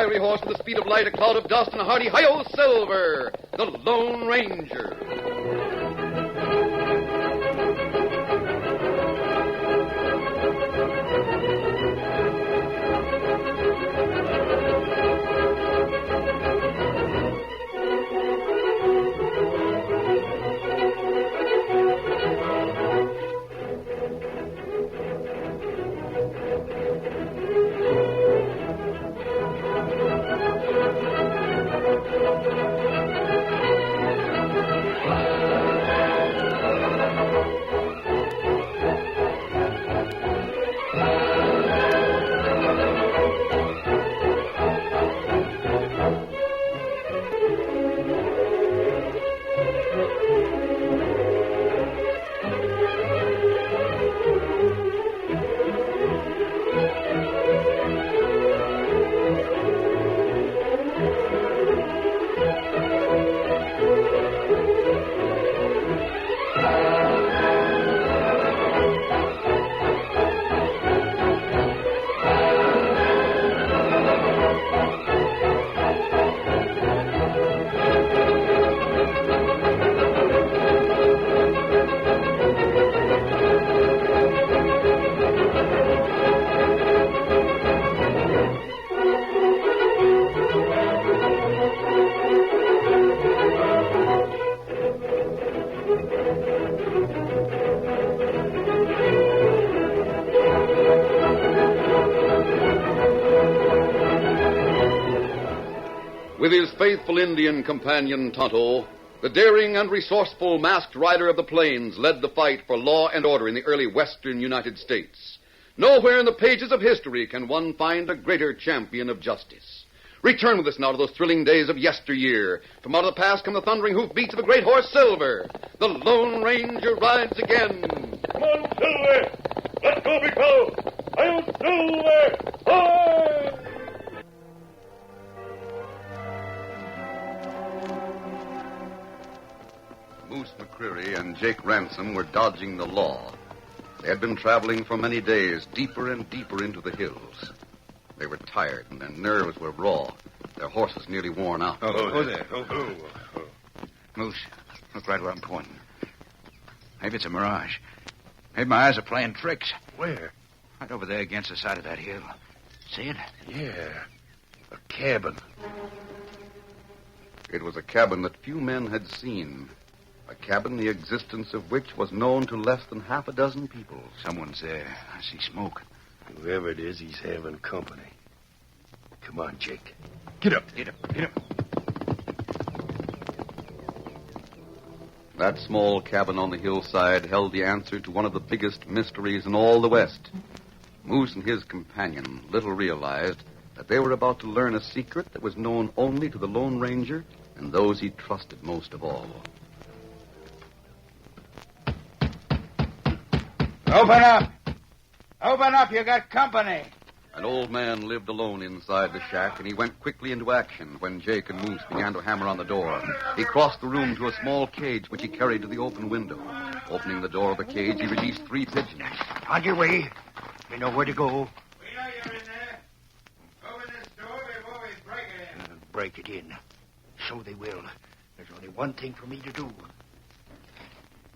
fiery horse with the speed of light, a cloud of dust, and a hearty hi-yo Silver, the Lone Ranger. With his faithful Indian companion, Tonto, the daring and resourceful masked rider of the plains led the fight for law and order in the early western United States. Nowhere in the pages of history can one find a greater champion of justice. Return with us now to those thrilling days of yesteryear. From out of the past come the thundering hoofbeats of a great horse, Silver. The Lone Ranger rides again. Come on, Silver! Let's go, big fellow! I'll Silver! Hi! Moose McCreary and Jake Ransom were dodging the law. They had been traveling for many days, deeper and deeper into the hills. They were tired, and their nerves were raw. Their horses nearly worn out. Oh, there. Moose, look right where I'm pointing. Maybe it's a mirage. Maybe my eyes are playing tricks. Where? Right over there against the side of that hill. See it? Yeah, a cabin. It was a cabin that few men had seen. A cabin the existence of which was known to less than half a dozen people. Someone's there. I see smoke. Whoever it is, he's having company. Come on, Jake. Get up. Get up. That small cabin on the hillside held the answer to one of the biggest mysteries in all the West. Moose and his companion little realized that they were about to learn a secret that was known only to the Lone Ranger and those he trusted most of all. Open up! Open up, you got company. An old man lived alone inside the shack, and he went quickly into action when Jake and Moose began to hammer on the door. He crossed the room to a small cage which he carried to the open window. Opening the door of the cage, he released 3 pigeons. On your way. We know where to go. We know you're in there. Open this door before we break it in. Break it in. So they will. There's only one thing for me to do.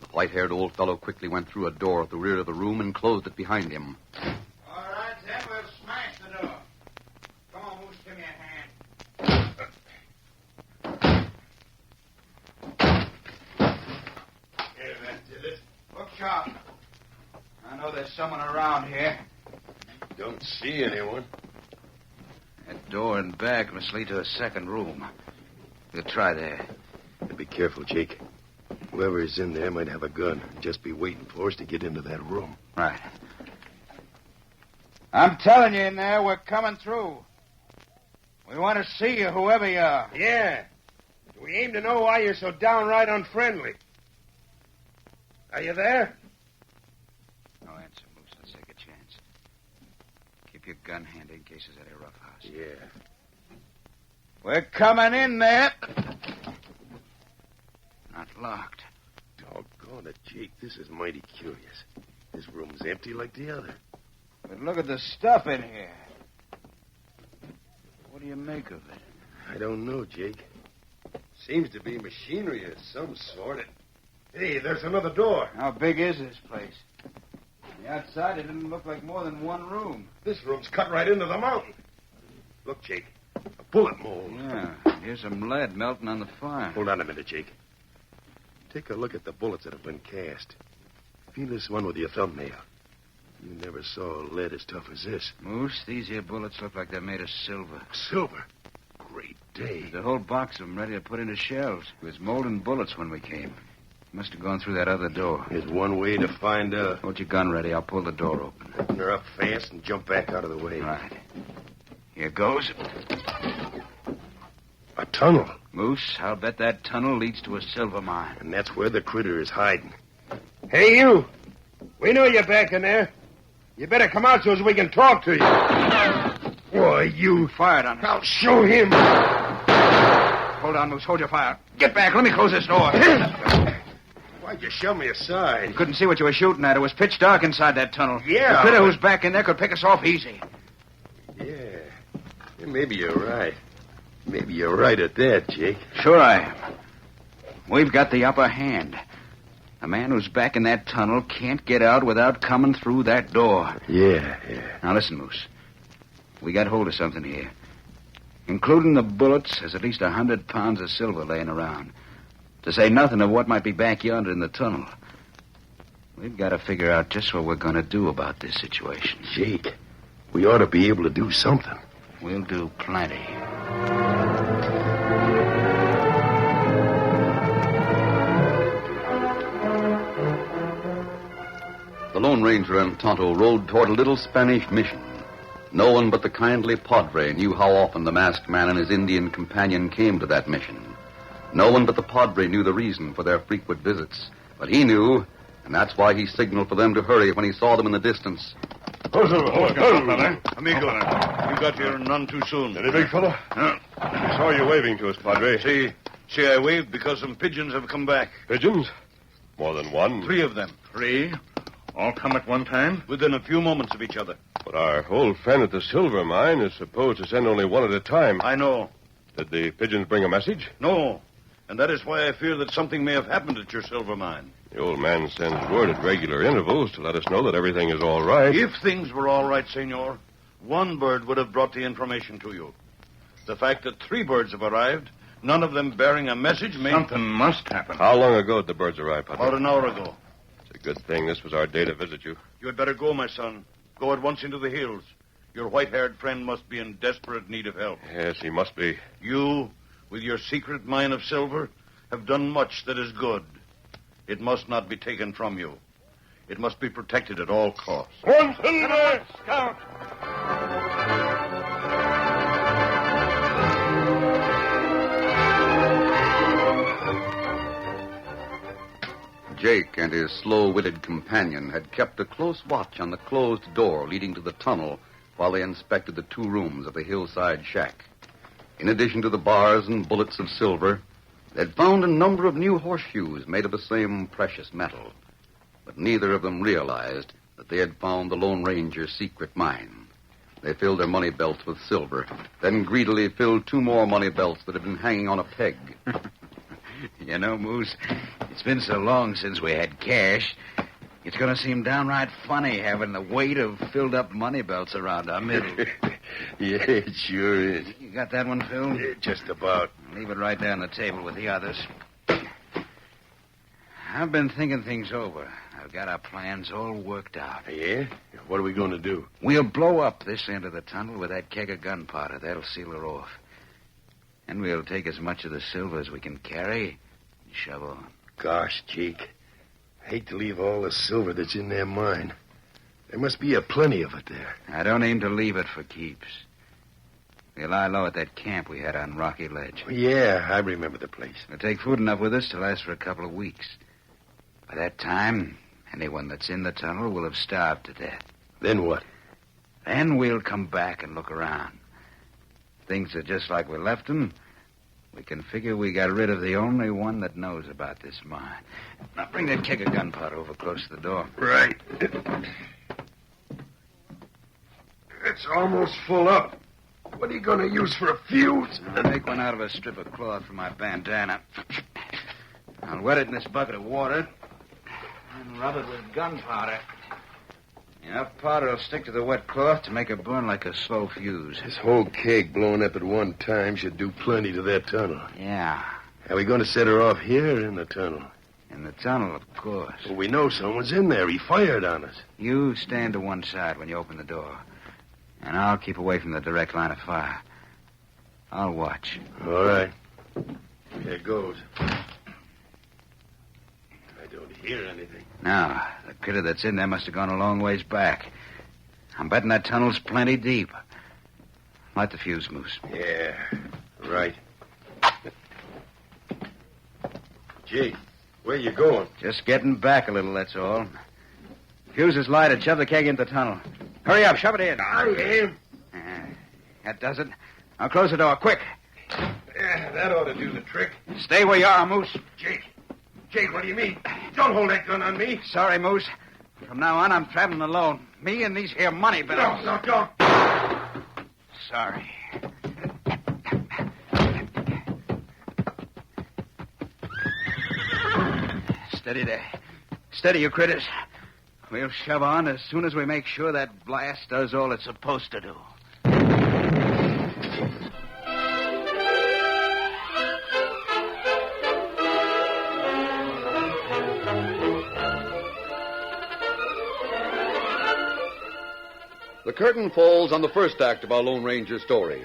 The white-haired old fellow quickly went through a door at the rear of the room and closed it behind him. All right, then we'll smash the door. Come on, Moose, give me a hand. Here, that did it. Look sharp. I know there's someone around here. Don't see anyone. That door and back must lead to a second room. We'll try there. Be careful, Jake. Whoever is in there might have a gun and just be waiting for us to get into that room. Right. I'm telling you in there, we're coming through. We want to see you, whoever you are. Yeah. We aim to know why you're so downright unfriendly. Are you there? No answer, Moose. Let's take a chance. Keep your gun handy in case there's any roughhouse. Yeah. We're coming in there. Not locked. Doggone it, Jake. This is mighty curious. This room's empty like the other. But look at the stuff in here. What do you make of it? I don't know, Jake. Seems to be machinery of some sort. Hey, there's another door. How big is this place? On the outside, it didn't look like more than one room. This room's cut right into the mountain. Look, Jake. A bullet mold. Yeah, here's some lead melting on the fire. Hold on a minute, Jake. Take a look at the bullets that have been cast. Feel this one with your thumbnail. You never saw lead as tough as this. Moose, these here bullets look like they're made of silver. Silver? Great day. There's a whole box of them ready to put into shells. It was molding bullets when we came. Must have gone through that other door. There's one way to find out. Hold your gun ready. I'll pull the door open. Open her up fast and jump back out of the way. Right. Here goes. A tunnel. Moose, I'll bet that tunnel leads to a silver mine. And that's where the critter is hiding. Hey, you. We know you're back in there. You better come out so as we can talk to you. Why, you fired on us. I'll show him. Hold on, Moose. Hold your fire. Get back. Let me close this door. Why'd you shove me aside? You couldn't see what you were shooting at. It was pitch dark inside that tunnel. Yeah. The critter who's back in there could pick us off easy. Yeah. Maybe you're right. Maybe you're right at that, Jake. Sure I am. We've got the upper hand. The man who's back in that tunnel can't get out without coming through that door. Yeah. Now listen, Moose. We got hold of something here. Including the bullets, there's at least 100 pounds of silver laying around. To say nothing of what might be back yonder in the tunnel. We've got to figure out just what we're going to do about this situation. Jake, we ought to be able to do something. We'll do plenty. The Lone Ranger and Tonto rode toward a little Spanish mission. No one but the kindly Padre knew how often the masked man and his Indian companion came to that mission. No one but the Padre knew the reason for their frequent visits. But he knew, and that's why he signaled for them to hurry when he saw them in the distance. Amigo, you got here none too soon. Any big fella? I saw you waving to us, Padre. See, I waved because some pigeons have come back. Pigeons? More than one? 3 of them. 3? All come at one time? Within a few moments of each other. But our old friend at the silver mine is supposed to send only one at a time. I know. Did the pigeons bring a message? No. And that is why I fear that something may have happened at your silver mine. The old man sends word at regular intervals to let us know that everything is all right. If things were all right, senor, one bird would have brought the information to you. The fact that 3 birds have arrived, none of them bearing a message, may... Something must happen. How long ago did the birds arrive, Padre? About an hour ago. It's a good thing this was our day to visit you. You had better go, my son. Go at once into the hills. Your white-haired friend must be in desperate need of help. Yes, he must be. You, with your secret mine of silver, have done much that is good. It must not be taken from you. It must be protected at all costs. One silver! Scout! Jake and his slow-witted companion had kept a close watch on the closed door leading to the tunnel while they inspected the 2 rooms of the hillside shack. In addition to the bars and bullets of silver, they'd found a number of new horseshoes made of the same precious metal. But neither of them realized that they had found the Lone Ranger's secret mine. They filled their money belts with silver, then greedily filled 2 more money belts that had been hanging on a peg. You know, Moose, it's been so long since we had cash, it's going to seem downright funny having the weight of filled-up money belts around our middle. Yeah, it sure is. You got that one, Phil? Yeah, just about. Leave it right there on the table with the others. I've been thinking things over. I've got our plans all worked out. Yeah? What are we going to do? We'll blow up this end of the tunnel with that keg of gunpowder. That'll seal her off. And we'll take as much of the silver as we can carry and shove on. Gosh, Jake. I hate to leave all the silver that's in their mine. There must be a plenty of it there. I don't aim to leave it for keeps. We'll lie low at that camp we had on Rocky Ledge. Yeah, I remember the place. We'll take food enough with us to last for a couple of weeks. By that time, anyone that's in the tunnel will have starved to death. Then what? Then we'll come back and look around. Things are just like we left them. We can figure we got rid of the only one that knows about this mine. Now, bring that keg of gunpowder over close to the door. Right. It's almost full up. What are you going to use for a fuse? I'll make one out of a strip of cloth from my bandana. I'll wet it in this bucket of water and rub it with gunpowder. Enough powder will stick to the wet cloth to make it burn like a slow fuse. This whole keg blowing up at one time should do plenty to that tunnel. Yeah, Are we going to set her off here or in the tunnel? in the tunnel, of course. Well, we know someone's in there. He fired on us. You stand to one side when you open the door, and I'll keep away from the direct line of fire. I'll watch. All right. Here goes. I don't hear anything. Now, the critter that's in there must have gone a long ways back. I'm betting that tunnel's plenty deep. Light the fuse, Moose. Yeah, right. Gee, where you going? Just getting back a little, that's all. Fuse is lighted. Shove the keg into the tunnel. Hurry up, shove it in. I am. That does it. Now close the door, quick. Yeah, that ought to do the trick. Stay where you are, Moose. Jake, what do you mean? Don't hold that gun on me. Sorry, Moose. From now on, I'm traveling alone. Me and these here money bills. No, don't. Sorry. Steady there. Steady, you critters. We'll shove on as soon as we make sure that blast does all it's supposed to do. The curtain falls on the first act of our Lone Ranger story.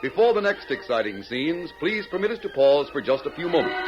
Before the next exciting scenes, please permit us to pause for just a few moments.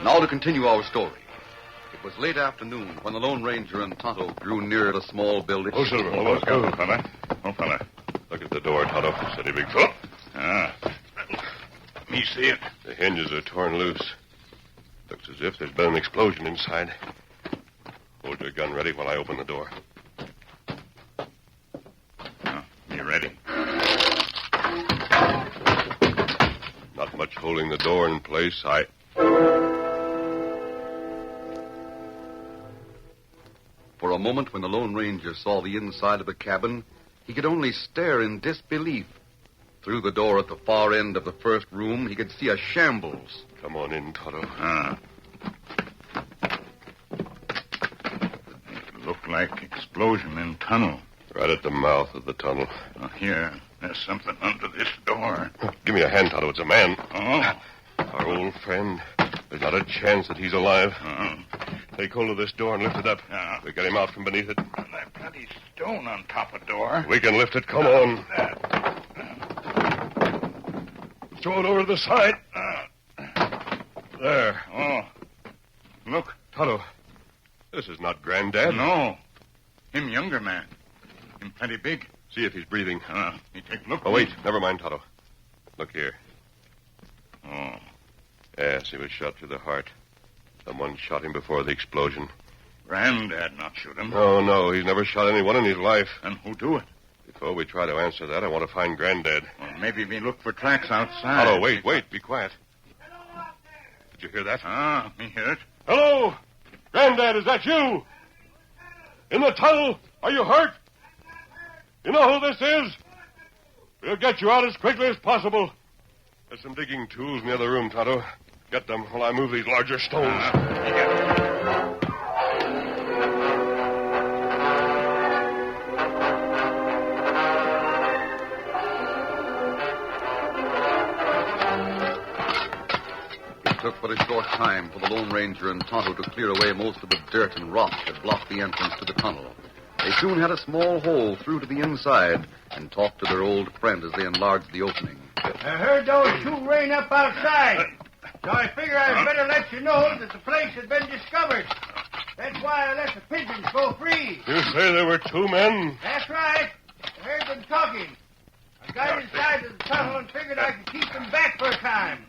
Now to continue our story. It was late afternoon when the Lone Ranger and Tonto drew near a small building. Oh, Silver. Oh, fella. Oh, fella. Look at the door, Tonto. Steady, big fella. Let me see it. The hinges are torn loose. Looks as if there's been an explosion inside. Hold your gun ready while I open the door. You ready? Not much holding the door in place. For a moment, when the Lone Ranger saw the inside of the cabin, he could only stare in disbelief. Through the door at the far end of the first room, he could see a shambles. Come on in, Tonto. It looked like explosion in tunnel. Right at the mouth of the tunnel. Here, there's something under this door. Give me a hand, Tonto. It's a man. Oh? Our old friend. There's not a chance that he's alive. Take hold of this door and lift it up. We get him out from beneath it. That bloody stone on top of door. We can lift it. Come on. Throw it over to the side. There. Oh. Look. Tonto, this is not Granddad. No. Him younger man. Him plenty big. See if he's breathing. He take look. Oh, wait. Never mind, Tonto. Look here. Oh. Yes, he was shot through the heart. Someone shot him before the explosion. Granddad not shoot him. No. He's never shot anyone in his life. And who do it? Before we try to answer that, I want to find Granddad. Well, maybe we look for tracks outside. Tonto, wait. Be quiet. Did you hear that? Me hear it. Hello? Granddad, is that you? In the tunnel? Are you hurt? You know who this is? We'll get you out as quickly as possible. There's some digging tools in the other room, Tonto. Get them while I move these larger stones. but a short time for the Lone Ranger and Tonto to clear away most of the dirt and rock that blocked the entrance to the tunnel. They soon had a small hole through to the inside and talked to their old friend as they enlarged the opening. I heard those two rain up outside, so I figure I'd better let you know that the place had been discovered. That's why I let the pigeons go free. You say there were two men? That's right. I heard them talking. I got inside of the tunnel and figured I could keep them back for a time.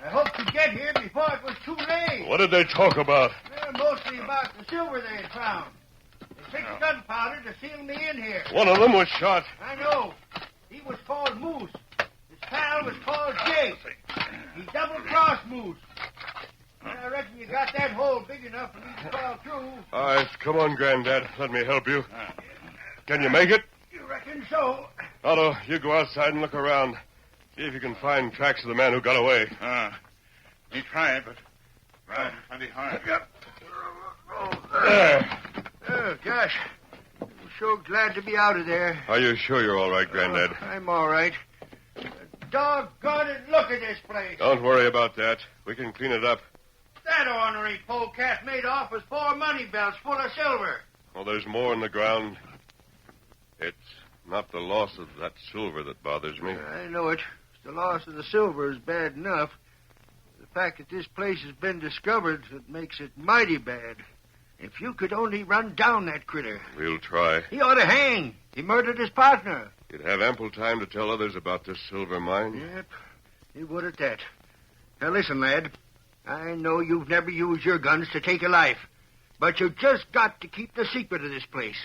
I hoped to get here before it was too late. What did they talk about? Mostly about the silver they had found. They fixed gunpowder to seal me in here. One of them was shot. I know. He was called Moose. His pal was called Jake. He double-crossed Moose. I reckon you got that hole big enough for me to crawl through. All right, come on, Granddad. Let me help you. Can you make it? You reckon so? Otto, you go outside and look around. See if you can find tracks of the man who got away. Me try, but riding plenty hard. Yep. There. Oh, gosh. I'm so glad to be out of there. Are you sure you're all right, Granddad? I'm all right. Doggone it, look at this place. Don't worry about that. We can clean it up. That ornery polecat made off with 4 money belts full of silver. Oh, there's more in the ground. It's not the loss of that silver that bothers me. I know it. The loss of the silver is bad enough. The fact that this place has been discovered that makes it mighty bad. If you could only run down that critter. We'll try. He ought to hang. He murdered his partner. You'd have ample time to tell others about this silver mine. Yep, he would at that. Now listen, lad. I know you've never used your guns to take a life, but you've just got to keep the secret of this place.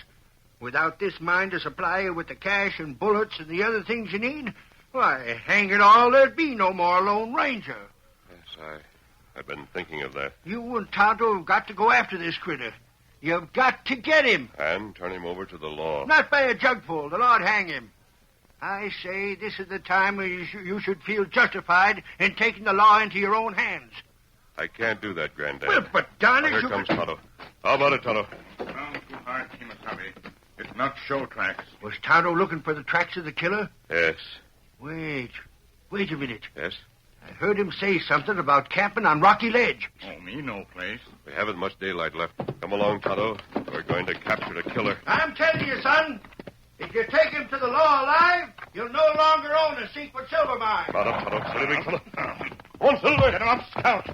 Without this mine to supply you with the cash and bullets and the other things you need, why, hang it all, there'd be no more Lone Ranger. Yes, I've been thinking of that. You and Tonto have got to go after this critter. You've got to get him. And turn him over to the law. Not by a jugful. The Lord hang him. I say this is the time when you should feel justified in taking the law into your own hands. I can't do that, Granddad. Well, but darn it, Here comes Tonto. How about it, Tonto? Down too hard, Kimasabi. It's not show tracks. Was Tonto looking for the tracks of the killer? Yes. Wait a minute. Yes? I heard him say something about camping on Rocky Ledge. Oh, me no place. We haven't much daylight left. Come along, Tonto. We're going to capture the killer. I'm telling you, son, if you take him to the law alive, you'll no longer own a secret silver mine. Mount up, Tonto. Steady, big fella. Come on, Silver. Get him up, Scout.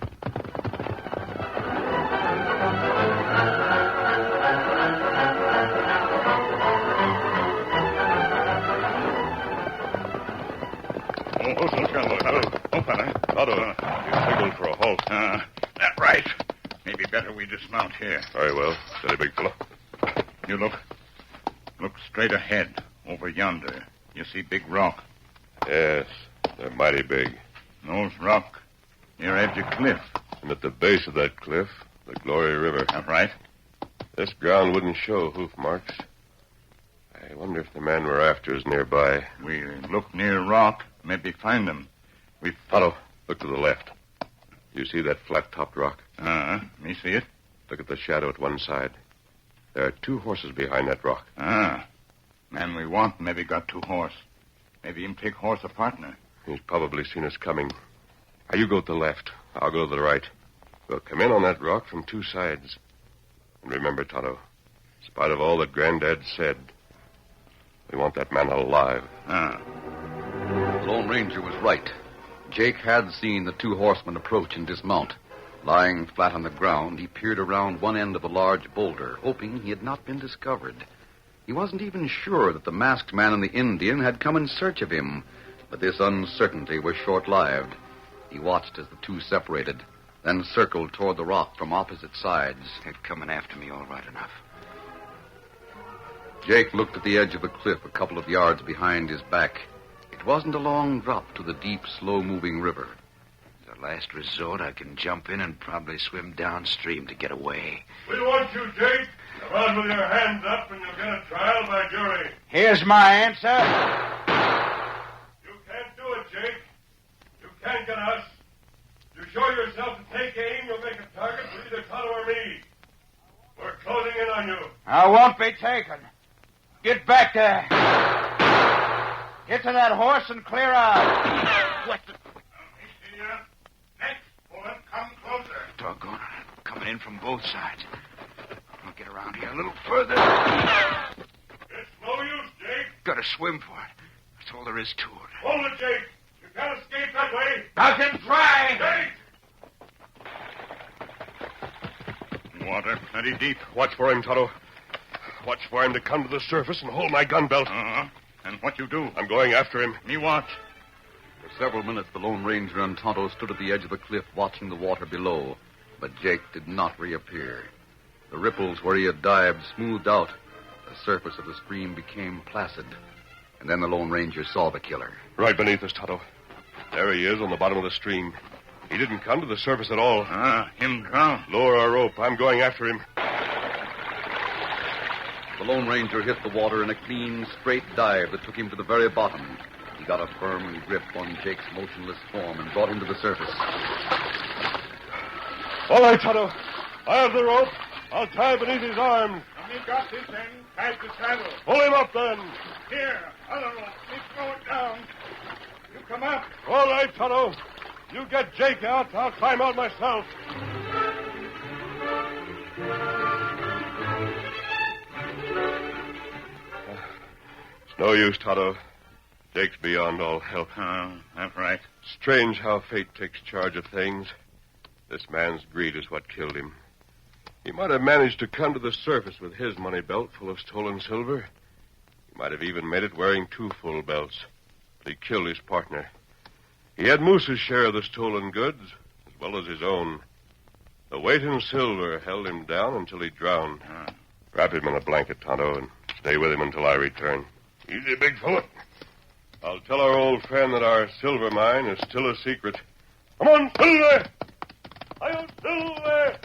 Oh, fella. Tonto, you signaled for a halt. That right. Maybe better we dismount here. Very well. Steady, big fella. You look straight ahead, over yonder. You see big rock. Yes, they're mighty big. Those rock near edge of cliff. And at the base of that cliff, the Glory River. That right? This ground wouldn't show hoof marks. I wonder if the man we're after is nearby. We look near rock, maybe find him. Tonto, look to the left. You see that flat-topped rock? Me see it. Look at the shadow at one side. There are 2 horses behind that rock. Man we want maybe got 2 horse. Maybe him take horse a partner. He's probably seen us coming. Now, you go to the left. I'll go to the right. We'll come in on that rock from 2 sides. And remember, Tonto, in spite of all that Granddad said, we want that man alive. The Lone Ranger was right. Jake had seen the 2 horsemen approach and dismount. Lying flat on the ground, he peered around one end of a large boulder, hoping he had not been discovered. He wasn't even sure that the masked man and the Indian had come in search of him, but this uncertainty was short-lived. He watched as the 2 separated, then circled toward the rock from opposite sides. They're coming after me all right enough. Jake looked at the edge of the cliff a couple of yards behind his back. It wasn't a long drop to the deep, slow-moving river. As a last resort, I can jump in and probably swim downstream to get away. We want you, Jake. Come on with your hands up and you'll get a trial by jury. Here's my answer. You can't do it, Jake. You can't get us. You show yourself to take aim, you'll make a target for either Tonto or me. We're closing in on you. I won't be taken. Get back there. Get to that horse and clear out. Next bullet, come Doggone it. Coming in from both sides. I'll get around here a little further. It's no use, Jake. Gotta swim for it. That's all there is to it. Hold it, Jake. You can't escape that way. I can try. Jake! Water plenty deep. Watch for him, Tonto. Watch for him to come to the surface and hold my gun belt. Uh-huh. And what you do? I'm going after him. Me watch. For several minutes, the Lone Ranger and Tonto stood at the edge of the cliff watching the water below, but Jake did not reappear. The ripples where he had dived smoothed out. The surface of the stream became placid. And then the Lone Ranger saw the killer. Right beneath us, Tonto. There he is on the bottom of the stream. He didn't come to the surface at all. Him drown. Lower our rope. I'm going after him. The Lone Ranger hit the water in a clean, straight dive that took him to the very bottom. He got a firm grip on Jake's motionless form and brought him to the surface. All right, Tonto. I have the rope. I'll tie beneath his arms. Me got this end. Tied the saddle. Pull him up, then. Here, other rope. Me throw it down. You come up. All right, Tonto. You get Jake out. I'll climb out myself. It's no use, Tonto. Jake's beyond all help. That's right. Strange how fate takes charge of things. This man's greed is what killed him. He might have managed to come to the surface with his money belt full of stolen silver. He might have even made it wearing 2 full belts. But he killed his partner. He had Moose's share of the stolen goods, as well as his own. The weight in silver held him down until he drowned. Wrap him in a blanket, Tonto, and stay with him until I return. Easy, big fella. I'll tell our old friend that our silver mine is still a secret. Come on, Silver! Hi-yo, Silver!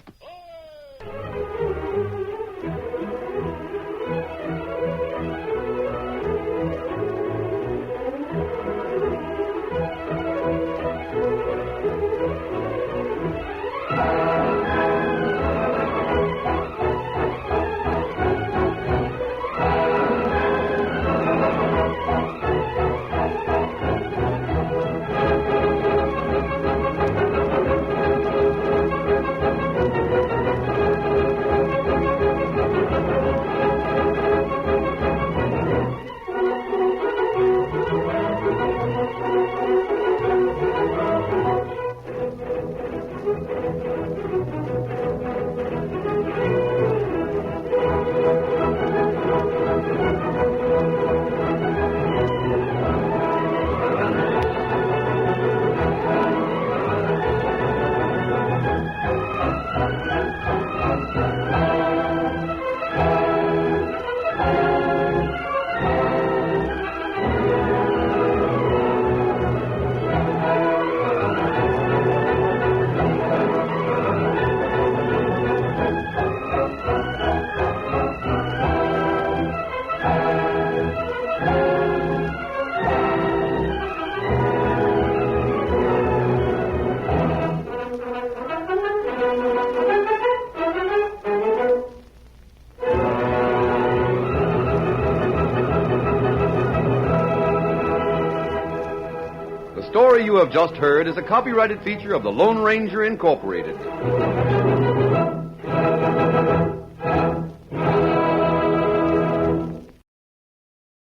The story you have just heard is a copyrighted feature of the Lone Ranger Incorporated.